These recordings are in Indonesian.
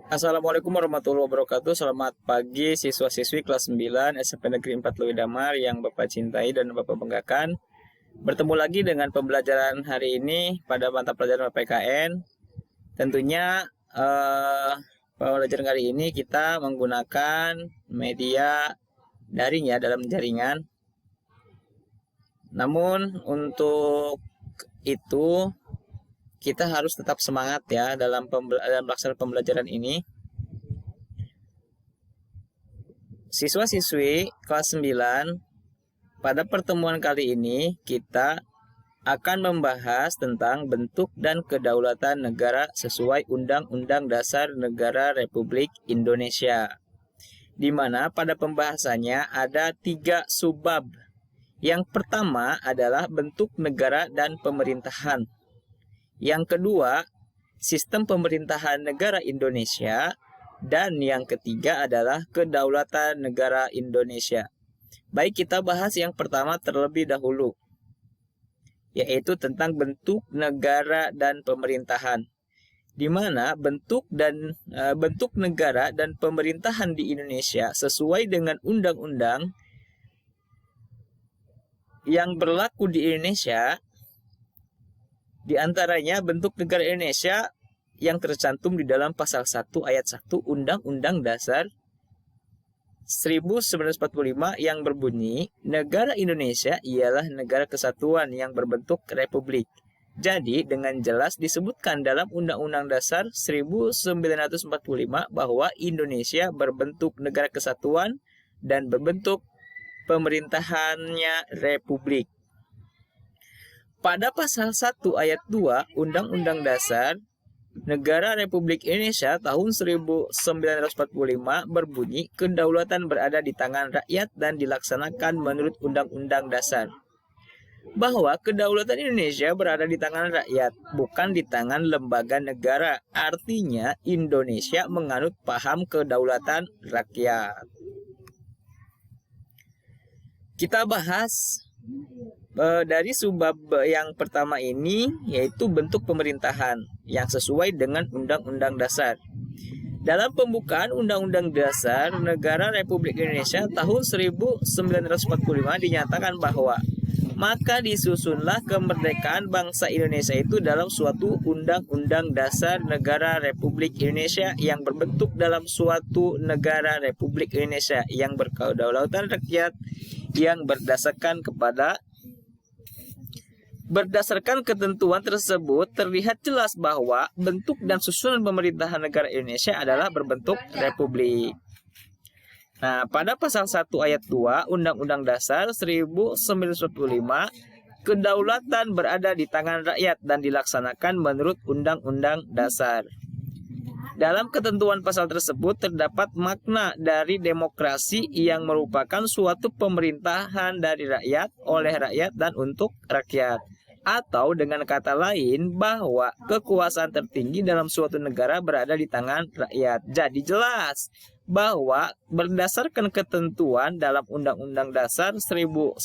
Assalamualaikum warahmatullahi wabarakatuh. Selamat pagi siswa-siswi kelas 9 SMP Negeri 4 Lewi Damar yang Bapak cintai dan Bapak banggakan. Bertemu lagi dengan pembelajaran hari ini pada mata pelajaran PPKN. Tentunya pembelajaran kali ini kita menggunakan media daring ya, dalam jaringan. Namun untuk itu kita harus tetap semangat ya dalam pelaksanaan pembelajaran ini. Siswa-siswi kelas 9, pada pertemuan kali ini kita akan membahas tentang bentuk dan kedaulatan negara sesuai Undang-Undang Dasar Negara Republik Indonesia, di mana pada pembahasannya ada 3 subbab. Yang pertama adalah bentuk negara dan pemerintahan. Yang kedua, sistem pemerintahan negara Indonesia. Dan yang ketiga adalah kedaulatan negara Indonesia. Baik, kita bahas yang pertama terlebih dahulu, yaitu tentang bentuk negara dan pemerintahan. Di mana bentuk negara dan pemerintahan di Indonesia sesuai dengan undang-undang yang berlaku di Indonesia. Di antaranya bentuk negara Indonesia yang tercantum di dalam pasal 1 ayat 1 Undang-Undang Dasar 1945 yang berbunyi, negara Indonesia ialah negara kesatuan yang berbentuk republik. Jadi dengan jelas disebutkan dalam Undang-Undang Dasar 1945 bahwa Indonesia berbentuk negara kesatuan dan berbentuk pemerintahannya republik. Pada pasal 1 ayat 2 Undang-Undang Dasar Negara Republik Indonesia tahun 1945 berbunyi, kedaulatan berada di tangan rakyat dan dilaksanakan menurut Undang-Undang Dasar. Bahwa kedaulatan Indonesia berada di tangan rakyat, bukan di tangan lembaga negara. Artinya Indonesia menganut paham kedaulatan rakyat. Kita bahas dari subbab yang pertama ini, yaitu bentuk pemerintahan yang sesuai dengan Undang-Undang Dasar. Dalam pembukaan Undang-Undang Dasar Negara Republik Indonesia tahun 1945 dinyatakan bahwa maka disusunlah kemerdekaan bangsa Indonesia itu dalam suatu Undang-Undang Dasar Negara Republik Indonesia yang berbentuk dalam suatu negara Republik Indonesia yang berkedaulatan rakyat yang Berdasarkan ketentuan tersebut, terlihat jelas bahwa bentuk dan susunan pemerintahan negara Indonesia adalah berbentuk republik. Nah, pada pasal 1 ayat 2 Undang-Undang Dasar 1945, kedaulatan berada di tangan rakyat dan dilaksanakan menurut Undang-Undang Dasar. Dalam ketentuan pasal tersebut terdapat makna dari demokrasi yang merupakan suatu pemerintahan dari rakyat, oleh rakyat, dan untuk rakyat. Atau dengan kata lain, bahwa kekuasaan tertinggi dalam suatu negara berada di tangan rakyat. Jadi jelas bahwa berdasarkan ketentuan dalam Undang-Undang Dasar 1945,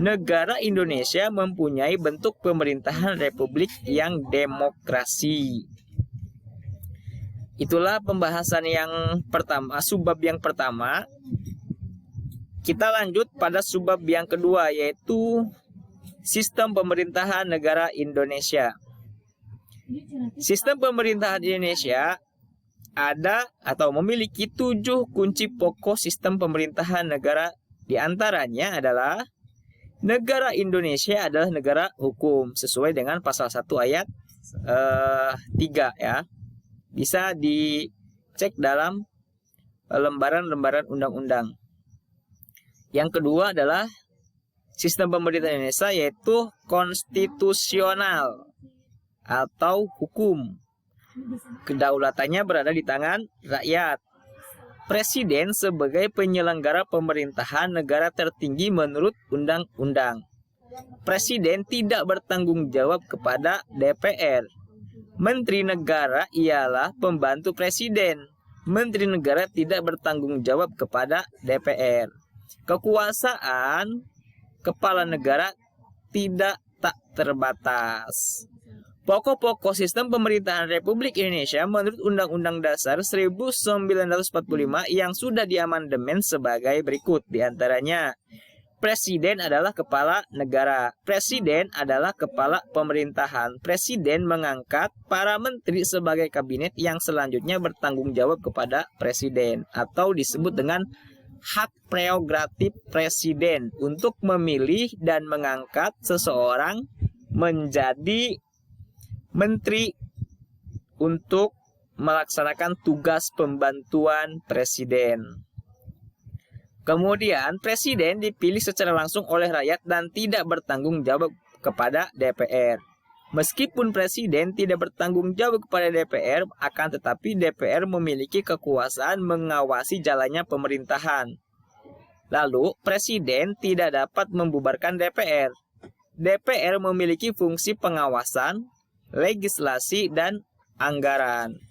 negara Indonesia mempunyai bentuk pemerintahan republik yang demokrasi. Itulah pembahasan yang pertama, subbab yang pertama. Kita lanjut pada subbab yang kedua, yaitu sistem pemerintahan negara Indonesia. Sistem pemerintahan Indonesia ada atau memiliki 7 kunci pokok sistem pemerintahan negara. Di antaranya adalah negara Indonesia adalah negara hukum sesuai dengan pasal 1 ayat 3 ya. Bisa dicek dalam lembaran-lembaran undang-undang. Yang kedua adalah sistem pemerintahan Indonesia yaitu konstitusional atau hukum. Kedaulatannya berada di tangan rakyat. Presiden sebagai penyelenggara pemerintahan negara tertinggi menurut undang-undang. Presiden tidak bertanggung jawab kepada DPR. Menteri negara ialah pembantu presiden. Menteri negara tidak bertanggung jawab kepada DPR. Kekuasaan kepala negara tidak tak terbatas. Pokok-pokok sistem pemerintahan Republik Indonesia menurut Undang-Undang Dasar 1945 yang sudah diamandemen sebagai berikut. Di antaranya, Presiden adalah kepala negara. Presiden adalah kepala pemerintahan. Presiden mengangkat para menteri sebagai kabinet yang selanjutnya bertanggung jawab kepada Presiden atau disebut dengan hak prerogatif Presiden untuk memilih dan mengangkat seseorang menjadi menteri untuk melaksanakan tugas pembantuan Presiden. Kemudian, Presiden dipilih secara langsung oleh rakyat dan tidak bertanggung jawab kepada DPR. Meskipun Presiden tidak bertanggung jawab kepada DPR, akan tetapi DPR memiliki kekuasaan mengawasi jalannya pemerintahan. Lalu, Presiden tidak dapat membubarkan DPR. DPR memiliki fungsi pengawasan, legislasi, dan anggaran.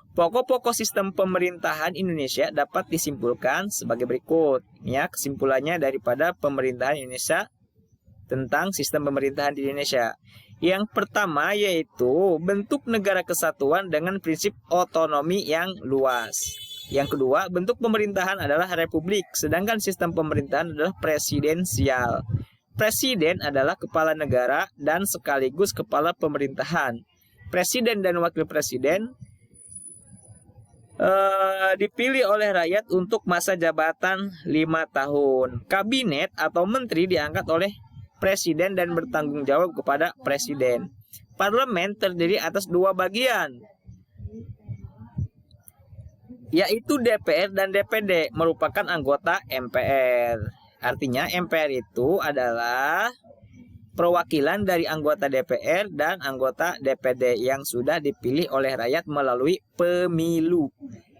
Pokok-pokok sistem pemerintahan Indonesia dapat disimpulkan sebagai berikut. Ya, kesimpulannya daripada pemerintahan Indonesia tentang sistem pemerintahan di Indonesia. Yang pertama yaitu bentuk negara kesatuan dengan prinsip otonomi yang luas. Yang kedua, bentuk pemerintahan adalah republik, sedangkan sistem pemerintahan adalah presidensial. Presiden adalah kepala negara dan sekaligus kepala pemerintahan. Presiden dan wakil presiden dipilih oleh rakyat untuk masa jabatan 5 tahun. Kabinet atau menteri diangkat oleh presiden dan bertanggung jawab kepada presiden. Parlemen terdiri atas 2 bagian, yaitu DPR dan DPD, merupakan anggota MPR. Artinya MPR itu adalah perwakilan dari anggota DPR dan anggota DPD yang sudah dipilih oleh rakyat melalui pemilu.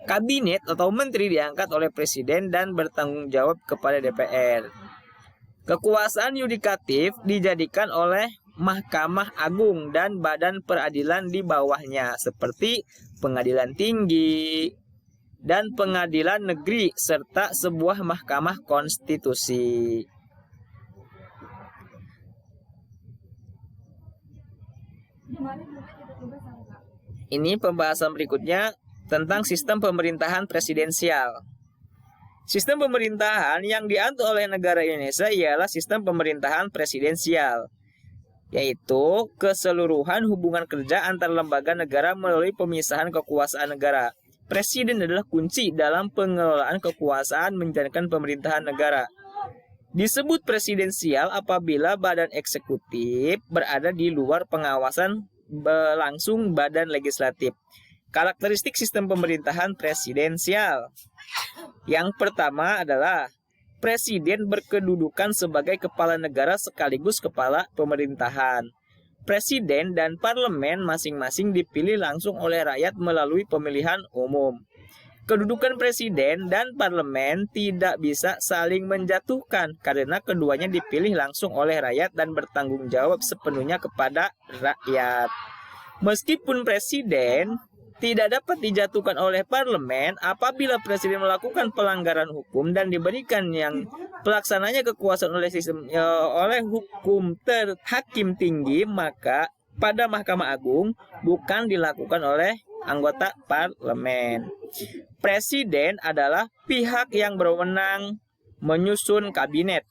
Kabinet atau menteri diangkat oleh presiden dan bertanggung jawab kepada DPR. Kekuasaan yudikatif dijadikan oleh Mahkamah Agung dan badan peradilan di bawahnya seperti Pengadilan Tinggi dan Pengadilan Negeri serta sebuah Mahkamah Konstitusi. Ini pembahasan berikutnya tentang sistem pemerintahan presidensial. Sistem pemerintahan yang dianut oleh negara Indonesia ialah sistem pemerintahan presidensial, yaitu keseluruhan hubungan kerja antar lembaga negara melalui pemisahan kekuasaan negara. Presiden adalah kunci dalam pengelolaan kekuasaan menjalankan pemerintahan negara. Disebut presidensial apabila badan eksekutif berada di luar pengawasan langsung badan legislatif. Karakteristik sistem pemerintahan presidensial. Yang pertama adalah presiden berkedudukan sebagai kepala negara sekaligus kepala pemerintahan. Presiden dan parlemen masing-masing dipilih langsung oleh rakyat melalui pemilihan umum. Kedudukan presiden dan parlemen tidak bisa saling menjatuhkan karena keduanya dipilih langsung oleh rakyat dan bertanggung jawab sepenuhnya kepada rakyat. Meskipun presiden tidak dapat dijatuhkan oleh parlemen, apabila presiden melakukan pelanggaran hukum dan diberikan yang pelaksananya kekuasaan oleh oleh hukum hakim tinggi, maka pada Mahkamah Agung bukan dilakukan oleh anggota parlemen. Presiden adalah pihak yang berwenang menyusun kabinet.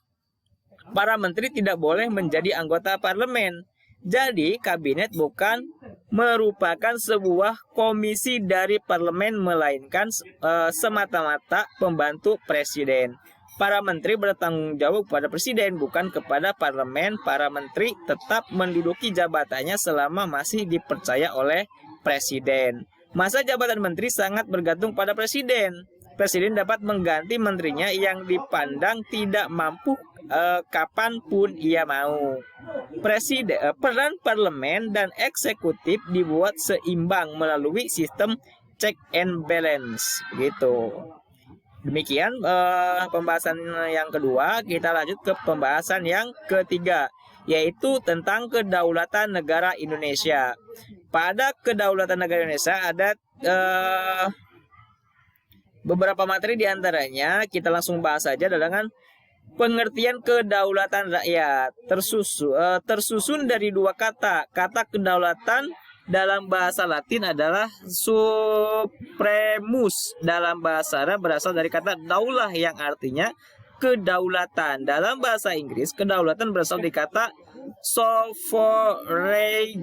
Para menteri tidak boleh menjadi anggota parlemen. Jadi, kabinet bukan merupakan sebuah komisi dari parlemen, melainkan semata-mata pembantu presiden. Para menteri bertanggung jawab kepada presiden, bukan kepada parlemen. Para menteri tetap menduduki jabatannya selama masih dipercaya oleh presiden. Masa jabatan menteri sangat bergantung pada presiden. Presiden dapat mengganti menterinya yang dipandang tidak mampu kapanpun ia mau. Peran parlemen dan eksekutif dibuat seimbang melalui sistem check and balance, gitu. Demikian pembahasan yang kedua. Kita lanjut ke pembahasan yang ketiga, yaitu tentang kedaulatan negara Indonesia. Pada kedaulatan negara Indonesia ada beberapa materi, diantaranya kita langsung bahas saja dengan Pengertian kedaulatan rakyat tersusun dari dua kata. Kata kedaulatan dalam bahasa Latin adalah supremus. Dalam bahasa Arab berasal dari kata daulah yang artinya kedaulatan. Dalam bahasa Inggris, kedaulatan berasal dari kata sovereignty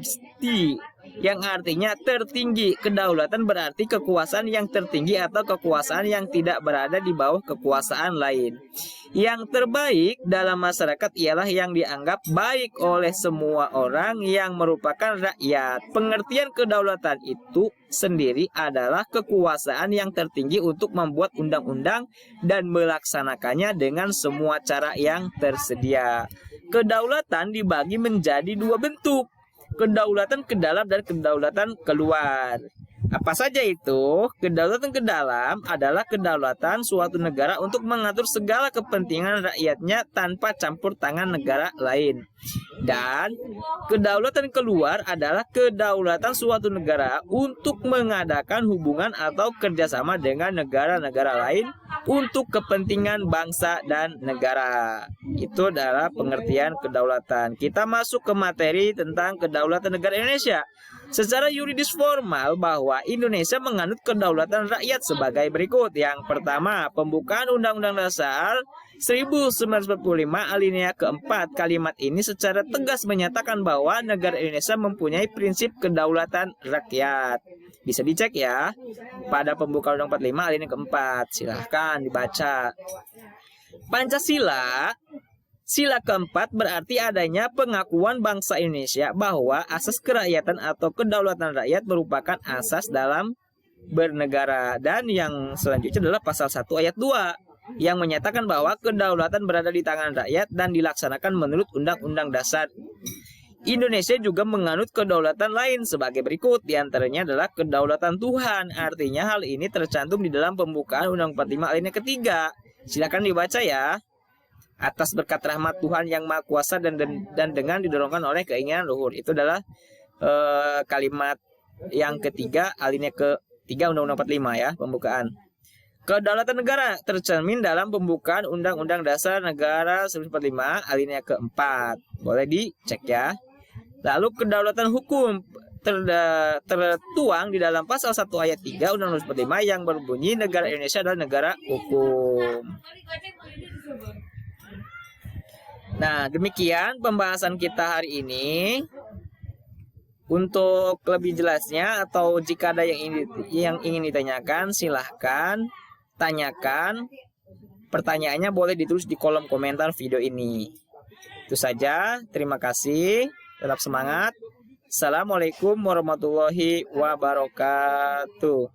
yang artinya tertinggi. Kedaulatan berarti kekuasaan yang tertinggi atau kekuasaan yang tidak berada di bawah kekuasaan lain. Yang terbaik dalam masyarakat ialah yang dianggap baik oleh semua orang yang merupakan rakyat. Pengertian kedaulatan itu sendiri adalah kekuasaan yang tertinggi untuk membuat undang-undang dan melaksanakannya dengan semua cara yang tersedia. Kedaulatan dibagi menjadi dua bentuk, kedaulatan ke dalam dan kedaulatan keluar. Apa saja itu? Kedaulatan ke dalam adalah kedaulatan suatu negara untuk mengatur segala kepentingan rakyatnya tanpa campur tangan negara lain. Dan kedaulatan keluar adalah kedaulatan suatu negara untuk mengadakan hubungan atau kerjasama dengan negara-negara lain untuk kepentingan bangsa dan negara. Itu adalah pengertian kedaulatan. Kita masuk ke materi tentang kedaulatan negara Indonesia. Secara yuridis formal bahwa Indonesia menganut kedaulatan rakyat sebagai berikut. Yang pertama, pembukaan Undang-Undang Dasar 1945 alinea keempat. Kalimat ini secara tegas menyatakan bahwa negara Indonesia mempunyai prinsip kedaulatan rakyat. Bisa dicek ya pada pembukaan Undang-Undang 45 alinea keempat. Silahkan dibaca. Pancasila sila keempat berarti adanya pengakuan bangsa Indonesia bahwa asas kerakyatan atau kedaulatan rakyat merupakan asas dalam bernegara. Dan yang selanjutnya adalah pasal 1 ayat 2 yang menyatakan bahwa kedaulatan berada di tangan rakyat dan dilaksanakan menurut Undang-Undang Dasar. Indonesia juga menganut kedaulatan lain sebagai berikut. Di antaranya adalah kedaulatan Tuhan. Artinya hal ini tercantum di dalam pembukaan Undang-Undang 45 alinea ketiga. Silakan dibaca ya. Atas berkat rahmat Tuhan yang Maha Kuasa dan dengan didorongkan oleh keinginan luhur. Itu adalah kalimat yang ketiga alinea ketiga Undang-Undang 45 ya, pembukaan. Kedaulatan negara tercermin dalam pembukaan Undang-Undang Dasar Negara 1945 alinea keempat. Boleh dicek ya. Lalu kedaulatan hukum tertuang di dalam pasal 1 ayat 3 Undang-Undang 45 yang berbunyi negara Indonesia adalah negara hukum. Nah, demikian pembahasan kita hari ini. Untuk lebih jelasnya atau jika ada yang ingin ditanyakan, silahkan tanyakan. Pertanyaannya boleh ditulis di kolom komentar video ini. Itu saja, terima kasih. Tetap semangat. Assalamualaikum warahmatullahi wabarakatuh.